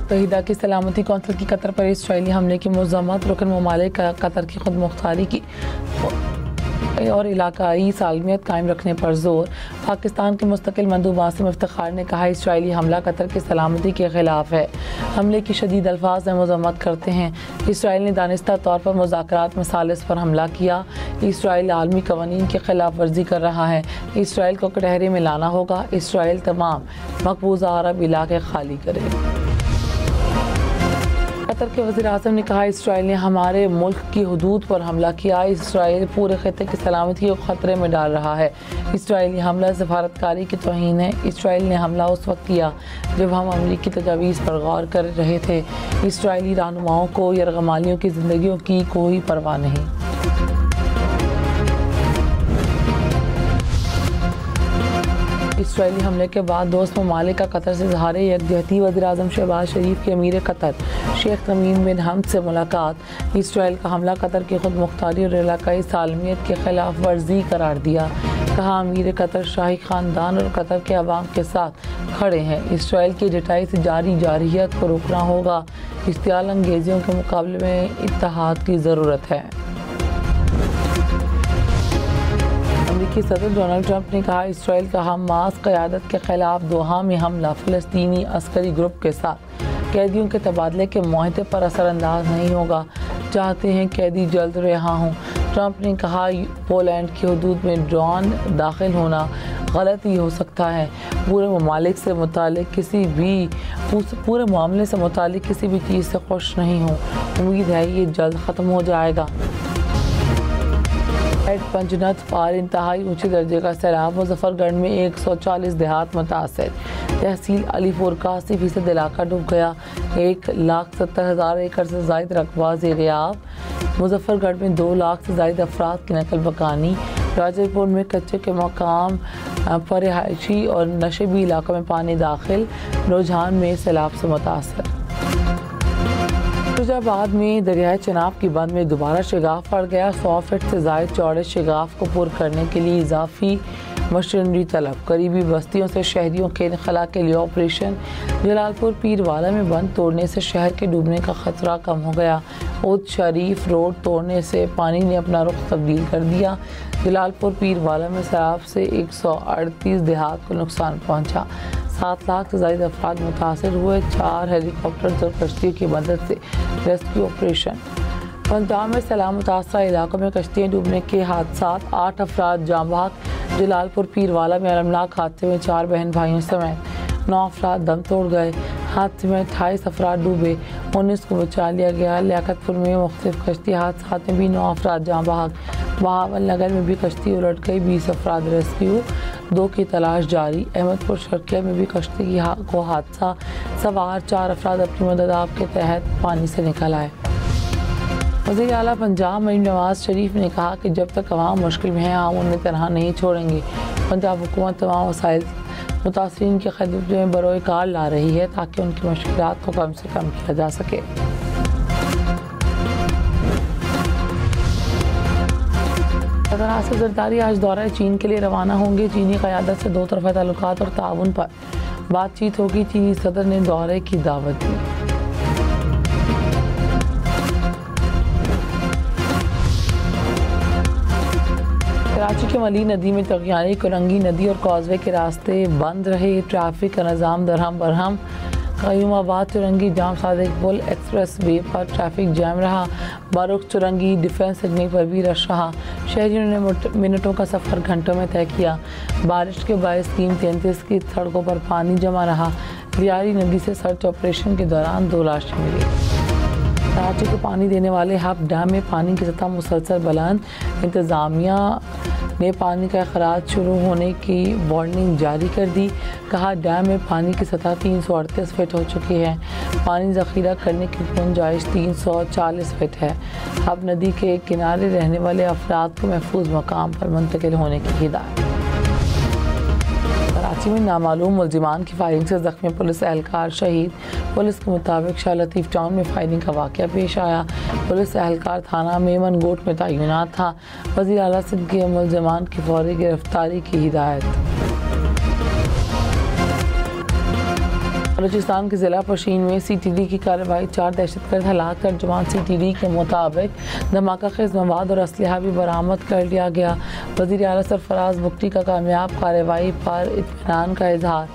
मुत्तहिदा की सलामती कौंसिल की कतर पर इसराइली हमले की मज़म्मत। रुकन ममालिक कतर की खुद मुख्तारी की और इलाकाई सालमियत कायम रखने पर जोर। पाकिस्तान के मुस्तकिल मंदूब आसिम इफ्तिखार ने कहा, इसराइली हमला कतर की सलामती के ख़िलाफ़ है। हमले की शदीद अल्फाज में मज़म्मत करते हैं। इसराइल ने दानिस्ता तौर पर मुज़ाकरात में सालिस पर हमला किया। इसराइल आलमी कवानीन की खिलाफ वर्जी कर रहा है। इसराइल को कटहरे में लाना होगा। इसराइल तमाम मकबूजा अरब इलाके खाली करे। कतर के वज़ीर आज़म ने कहा, इसराइल ने हमारे मुल्क की हदूद पर हमला किया। इसराइल पूरे खित्ते की सलामती को ख़तरे में डाल रहा है। इसराइली हमला सफारतकारी की तौहीन है। इसराइल ने हमला उस वक्त किया जब हम अमरीकी तजावीज़ पर गौर कर रहे थे। इसराइली रहनुमाओं को यरगमालियों की ज़िंदगियों की कोई परवाह नहीं। इसराइली हमले के बाद दोस्त ममालिक का कतर से इज़हार यकजहती। वज़ीर आज़म शहबाज शरीफ के अमीर कतर शेख तमीम बिन हमद से मुलाकात। इसराइल का हमला कतर की खुद मुख्तारी और इलाकाई सालमियत के खिलाफ वर्जी करार दिया। कहा, अमीर कतर शाही ख़ानदान और कतर के अवाम के साथ खड़े हैं। इसराइल की जटाई से जारी जारहियत को रोकना होगा। इश्तियाल अंगेजियों के मुकाबले में इत्तेहाद की ज़रूरत है। अमेरिकी सदर डोनाल्ड ट्रंप ने कहा, इसराइल का हमास क़यादत के खिलाफ दोहा में हमला फ़लस्तीनी अस्करी ग्रुप के साथ कैदियों के तबादले के मुआहदे पर असरअंदाज नहीं होगा। चाहते हैं कैदी जल्द रिहा हों। ट्रंप ने कहा, पोलैंड की हदूद में ड्रोन दाखिल होना गलत ही हो सकता है। पूरे मामले से मुतालिक किसी भी चीज़ से खुश नहीं हूँ। उम्मीद है ये जल्द ख़त्म हो जाएगा। पंजनत पार इंतहाई ऊंचे दर्जे का सैलाब। मुजफ्फरगढ़ में 140 देहात मुतासर। तहसील अलीपुर का 80% इलाका डूब गया। 1,70,000 एकड़ से ज़ायद रकबा ज़ेर-ए-आब। मुजफ्फरगढ़ में 2 लाख से ज़ायद अफराद की नकल मकानी। राजरपुर में कच्चे के मकाम पर रिहायशी और नशेबी इलाकों में पानी दाखिल। रुझान में सैलाब से मुतासर। फिरोजाबाद में दरियाए चनाब की बंद में दोबारा शिगाफ पड़ गया। 100 फीट से ज़ायद चौड़े शिगाफ को पुर करने के लिए इजाफी मशीनरी तलब। करीबी बस्तियों से शहरियों के इनखला के लिए ऑपरेशन। जलालपुर पीरवाला में बंद तोड़ने से शहर के डूबने का खतरा कम हो गया। उद शरीफ रोड तोड़ने से पानी ने अपना रुख तब्दील कर दिया। जलालपुर पीरवाला में सैलाब से 138 देहात को नुकसान पहुँचा। 7 लाख से ज़ायद अफराद मुतासर हुए। 4 हेलीकॉप्टर और कश्तियों की मदद से रेस्क्यू ऑपरेशन। पंजाब में सैलाब मुतासर इलाकों में कश्तियाँ डूबने के हादसात। 8 अफराद जाँ बहक। जलालपुर पीरवाला में अलमनाक हादसे में 4 बहन भाइयों समेत 9 अफराद दम तोड़ गए। हादसे में 28 अफराद डूबे, 19 को बचा लिया गया। लियाकतपुर में मुख्तलिफ कश्ती हादसात में भी 9 अफराद जाँ बहक। बहावल नगर में भी कश्ती उलट गई, 20 अफराद रेस्क्यू, 2 की तलाश जारी। अहमदपुर शर्किया में भी कश्ती को हादसा, सवार 4 अफराद अपनी मदद आप के तहत पानी से निकल आए। वज़ीर आला पंजाब मरीम नवाज शरीफ ने कहा कि जब तक अवाम मुश्किल में है हम उन्हें तनहा नहीं छोड़ेंगे। पंजाब हुकूमत तमाम वसाइल मुतासरीन की खिदमत में बरोए कार ला रही है ताकि उनकी मुश्किलात को कम से कम किया जा सके। सदर आसिफ जरदारी आज दौरा चीन के लिए रवाना होंगे। चीनी क़यादत से 2 तरफ़ा ताल्लुकात और ताउन पर बातचीत होगी। चीनी सदर ने दौरे की दावत दी। कराची के मली नदी में तगियानी कुरंगी नदी और कॉजवे के रास्ते बंद रहे। ट्रैफिक का निज़ाम दरहम बरहम। क़यूमाबाद चुरंगी जाम सादिक पुल एक्सप्रेस वे पर ट्रैफिक जैम रहा। बारुख चुरंगी डिफेंस सिग्नल पर भी रश रहा। शहरियों ने मिनटों का सफ़र घंटों में तय किया। बारिश के बायस 333 की सड़कों पर पानी जमा रहा। बियारी नदी से सर्च ऑपरेशन के दौरान 2 लाशें मिली। कराची को पानी देने वाले हब डैम में पानी की सतह मुसलसल बुलंद। इंतज़ामिया ने पानी का अखराज शुरू होने की वार्निंग जारी कर दी। कहा, डैम में पानी की सतह 338 फीट हो चुकी है। पानी ज़ख़ीरा करने की गुंजाइश 340 फीट है। अब नदी के किनारे रहने वाले अफराद को महफूज मकाम पर मुंतकिल होने की हिदायत। कराची में नामालूम मुलजिमान की फायरिंग से ज़ख्मी पुलिस एहलकार शहीद। पुलिस के मुताबिक शाह लतीफ़ टाउन में फायरिंग का वाक़या पेश आया। पुलिस एहलकार थाना मेमन गोट में तैनात था। वज़ीर आला सिंध के मुलजिमान की फौरी गिरफ्तारी की हिदायत। बलूचिस्तान के ज़िला पशीन में CTD की कार्रवाई, 4 दहशतगर्द हलाक कर जवान CTD के मुताबिक धमाका खेज मवाद और असलहा भी बरामद कर लिया गया। वज़ीर आला सरफराज बुगटी का कामयाब कार्रवाई पर इत्मीनान का इजहार,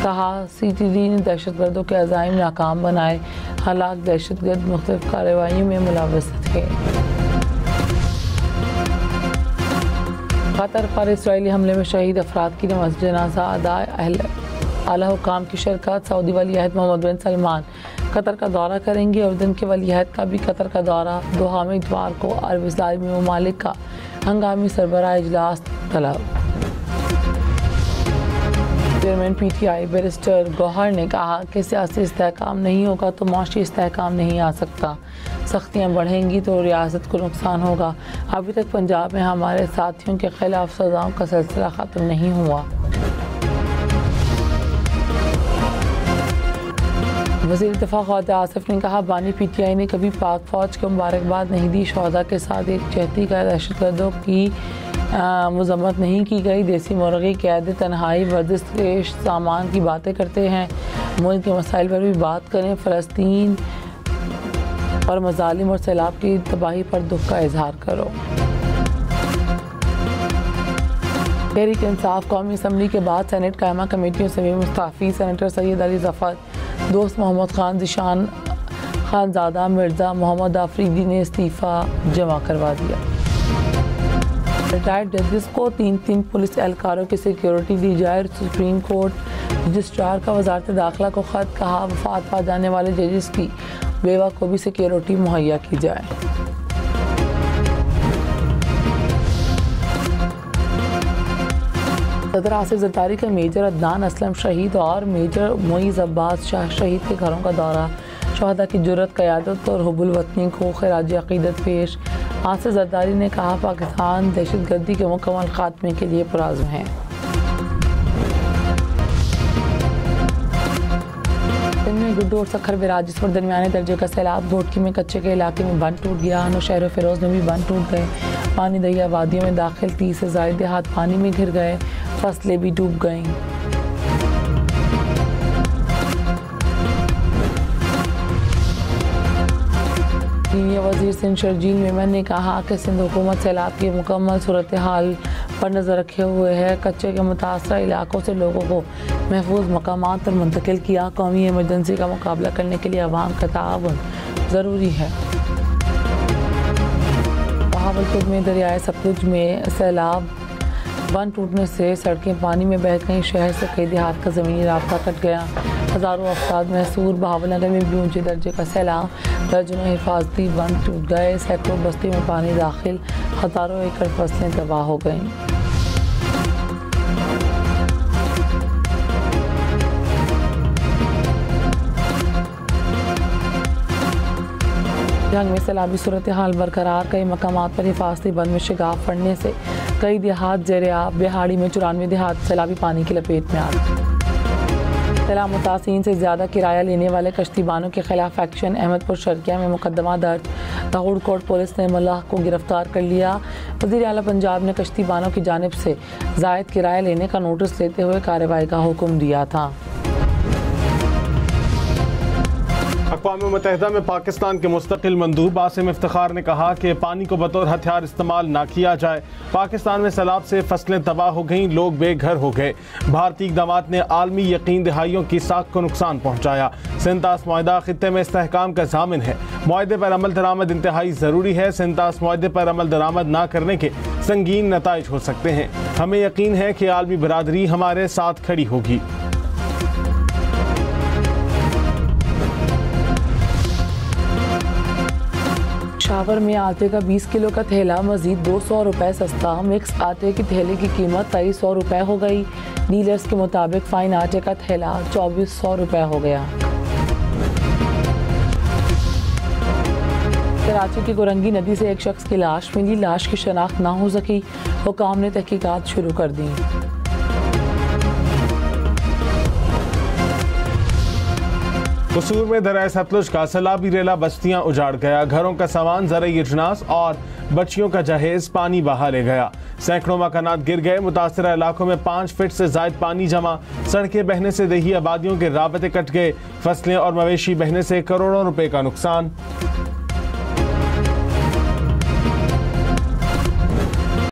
कहा CTD ने दहशतगर्दों के अज़ाइम नाकाम बनाए, हलाक दहशतगर्द मुख्तलिफ कार्रवाइयों में मुलव्वस थे। कतर पर इसराइली हमले में शहीद अफराद की नमाज जनाजा अदा, आला हुकाम की शिरकत। सऊदी वलीअहद मोहम्मद बिन सलमान कतर का दौरा करेंगे। उर्दन के वलीअहद का भी कतर का दौरा। दोहा में इतवार को अरब इस्लामी ममालिक का हंगामी सरबराह इजलास तलब। चेयरमैन PTI बैरिस्टर गौहर ने कहा कि सियासी इस्तेहकाम नहीं होगा तो माशी इस्तेहकाम नहीं आ सकता, सख्तियाँ बढ़ेंगी तो रियासत को नुकसान होगा। अभी तक पंजाब में हमारे साथियों के खिलाफ सज़ाओं का सिलसिला ख़त्म नहीं हुआ। वज़ीर दिफ़ा ख्वाजा आसिफ ने कहा, बानी PTI ने कभी पाक फ़ौज को मुबारकबाद नहीं दी। शोहदा के साथ एक जहती का दहशतगर्दों की मज़म्मत नहीं की गई। देसी मुर्गी कैद तन्हाई वर्जिश के सामान की बातें करते हैं, मुल्क के मसाइल पर भी बात करें। फ़लस्तीन और मज़ालिम और सैलाब की तबाही पर दुख का इजहार करो। तहरीक इंसाफ कौमी असम्बली के बाद सेनेट कायमा कमेटियों से भी मुस्ताफ़ी। सेनेटर सैयद अली ज़फ़र, दोस्त मोहम्मद खान, ज़िशान खानज़ादा, मिर्ज़ा मोहम्मद आफरीदी ने इस्तीफ़ा जमा करवा दिया। रिटायर्ड जजेस को 3 पुलिस एहलकारों की सिक्योरिटी दी जाए। सुप्रीम कोर्ट रजिस्ट्रार का वजारत दाखिला को ख़त, कहा वफात पा जाने वाले जजेस की बेवा को भी सिक्योरिटी मुहैया की जाए। सदर आसिफ ज़रदारी का मेजर अदनान असलम शहीद और मेजर मोइज़ अब्बास शाह शहीद के घरों का दौरा। शहदा की जुर्रत, क़यादत और हुब्बुल वतनी को खिराज अक़ीदत पेश। आसिफ ज़रदारी ने कहा, पाकिस्तान दहशतगर्दी के मुकम्मल खात्मे के लिए पुरअज़्म है। में गुड्डू और सखर विराजिस पर दरमियाने दर्जे का सैलाब। घोटकी में कच्चे के इलाके में बंद टूट गया। नौशहर फिरोज में भी बंद टूट गए। पानी दरिया वादियों में दाखिल 30 से ज़ायद देहात पानी में घिर गए। फसलें भी डूब गईं। सीनियर वज़ीर सिंध शर्जील मेमन ने कहा कि सिंध हुकूमत सैलाब की मुकम्मल सूरत हाल पर नज़र रखे हुए है। कच्चे के मुतासरा इलाकों से लोगों को महफूज मकामात पर मुंतकिल किया। कौमी एमरजेंसी का मुकाबला करने के लिए अवाम का ताअवुन ज़रूरी है। बहावलपुर में दरियाए सतलुज में सैलाब बंद टूटने से सड़कें पानी में बह गईं। शहर से कई देहात का ज़मीनी राब्ता कट गया। हज़ारों अफराद महसूर। बहावलनगर में भी ऊंचे दर्जे का सैलाब। दर्जनों हिफाजती बंद टूट गए। सैकड़ों बस्ती में पानी दाखिल। हज़ारों एकड़ फसलें तबाह हो गईं। जंग में सैलाबी सूरत हाल बरकरार। कई मकामात पर हिफाजती बंद में शिगाफ पड़ने से कई देहात ज़ेर आब। बिहाड़ी में 94 देहात सैलाबी पानी की लपेट में आ गए। सैलाब मुतासिरीन से ज़्यादा किराया लेने वाले कश्तीबानों के खिलाफ एक्शन। अहमदपुर शर्किया में मुकदमा दर्ज। दाऊद कोट पुलिस ने मल्लाह को गिरफ्तार कर लिया। वज़ीर आला पंजाब ने कश्तीबानों की जानिब से ज़ायद किराया लेने का नोटिस लेते हुए कार्रवाई का हुक्म दिया था। अक़वाम मुत्तहिदा में पाकिस्तान के मुस्तकिल मंदूब आसिम इफ्तिखार ने कहा कि पानी को बतौर हथियार इस्तेमाल ना किया जाए। पाकिस्तान में सैलाब से फसलें तबाह हो गईं, लोग बेघर हो गए। भारतीय इक़दामात ने आलमी यकीन दहाइयों की साख को नुकसान पहुँचाया। सिंतास मुआहदा खित्ते में इस्तेहकाम का ज़ामिन है। मुआहदे पर अमल दरामद इंतहाई ज़रूरी है। सिंतास मुआहदे पर अमल दरामद ना करने के संगीन नताइज हो सकते हैं। हमें यकीन है कि आलमी बरादरी हमारे साथ खड़ी होगी। शावर में आटे का 20 किलो का थैला मजीद 200 रुपये सस्ता। मिक्स आटे की थैले की कीमत 2300 रुपये हो गई। डीलर्स के मुताबिक फाइन आटे का थैला 2400 रुपये हो गया। कराची की गुरंगी नदी से एक शख्स की लाश मिली। लाश की शनाख्त ना हो सकी। हुकाम ने तहकीकात शुरू कर दी। कसूर में दरिया सतलुज का सैलाबी रेला बस्तियां उजाड़ गया। घरों का सामान, ज़राई अजनास और बच्चियों का जहेज पानी बहा ले गया। सैकड़ों मकानात गिर गए। मुतासरा इलाकों में 5 फीट से ज्यादा पानी जमा। सड़कें बहने से देही आबादियों के राबते कट गए। फसलें और मवेशी बहने से करोड़ों रुपए का नुकसान।